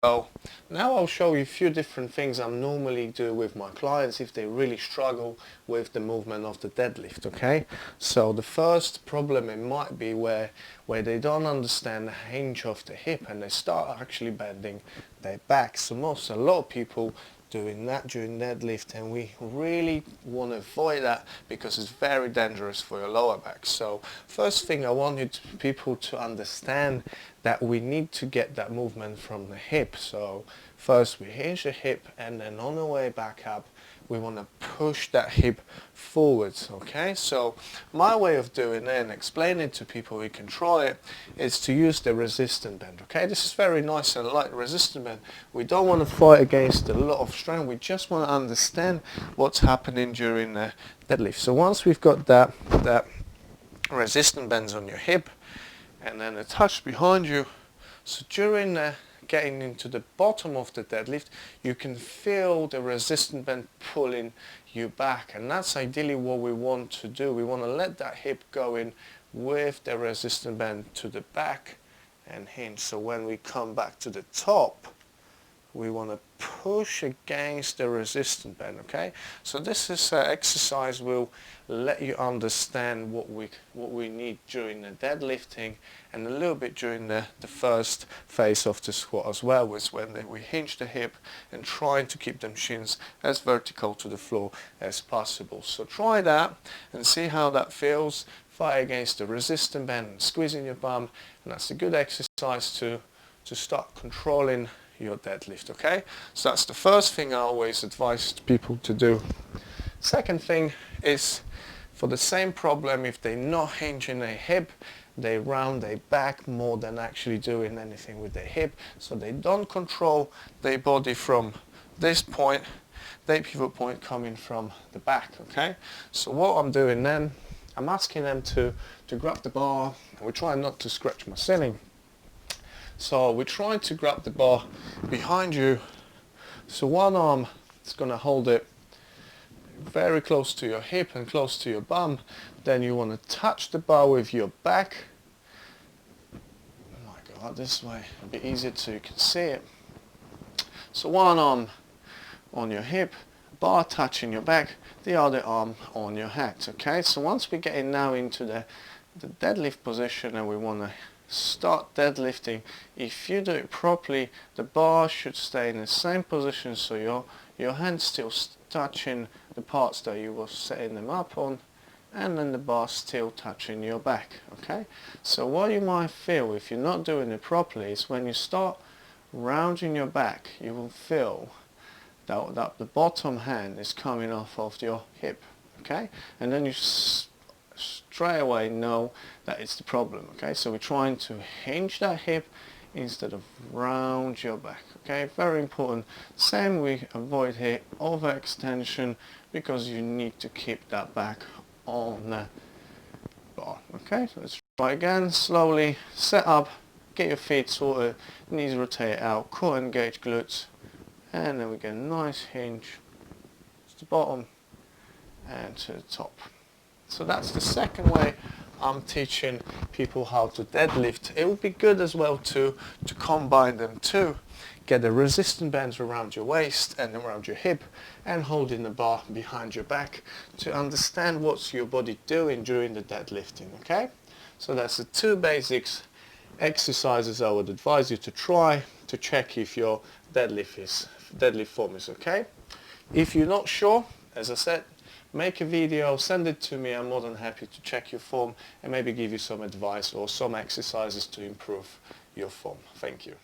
So now I'll show you a few different things I normally do with my clients if they really struggle with the movement of the deadlift, okay? So the first problem it might be where they don't understand the hinge of the hip and they start actually bending their back. So a lot of people doing that during deadlift, and we really want to avoid that because it's very dangerous for your lower back. So first thing I want people to understand that we need to get that movement from the hip. So first we hinge the hip, and then on the way back up we want to push that hip forwards, okay? So my way of doing it and explaining to people who can try it is to use the resistant bend, okay? This is very nice and light resistant bend. We don't want to fight against a lot of strength, we just want to understand what's happening during the deadlift. So once we've got that resistant bends on your hip and then a touch behind you, so during the getting into the bottom of the deadlift, you can feel the resistant band pulling you back, and that's ideally what we want to do. We want to let that hip go in with the resistant band to the back and hinge. So when we come back to the top, we want to push against the resistant band, okay? So this is exercise will let you understand what we need during the deadlifting, and a little bit during the first phase of the squat as well, was when we hinge the hip and trying to keep them shins as vertical to the floor as possible. So try that and see how that feels. Fight against the resistant band and squeezing your bum, and that's a good exercise to start controlling your deadlift, okay? So that's the first thing I always advise people to do. Second thing is, for the same problem, if they're not hinging their hip, they round their back more than actually doing anything with their hip, so they don't control their body from this point, their pivot point coming from the back, okay? So what I'm doing then, I'm asking them to grab the bar, and we're trying not to scratch my ceiling. So we're trying to grab the bar behind you. So one arm is going to hold it very close to your hip and close to your bum. Then you want to touch the bar with your back. Oh my God, this way, a bit easier so you can see it. So one arm on your hip, bar touching your back, the other arm on your hat, okay? So once we're getting now into the deadlift position and we want to start deadlifting, if you do it properly, the bar should stay in the same position, so your hand's still touching the parts that you were setting them up on, and then the bar still touching your back, okay? So what you might feel if you're not doing it properly is when you start rounding your back, you will feel that the bottom hand is coming off of your hip, okay? And then you straight away know that it's the problem, okay? So we're trying to hinge that hip instead of round your back, okay? Very important. Same we avoid here, overextension, because you need to keep that back on the bar, okay? So let's try again, slowly, set up, get your feet sorted, knees rotate out, core engage glutes, and then we get a nice hinge to the bottom and to the top. So that's the second way I'm teaching people how to deadlift. It would be good as well to combine them too. Get the resistant bands around your waist and around your hip, and holding the bar behind your back to understand what's your body doing during the deadlifting, okay? So that's the two basics exercises I would advise you to try to check if your deadlift form is okay. If you're not sure, as I said, make a video, send it to me. I'm more than happy to check your form and maybe give you some advice or some exercises to improve your form. Thank you.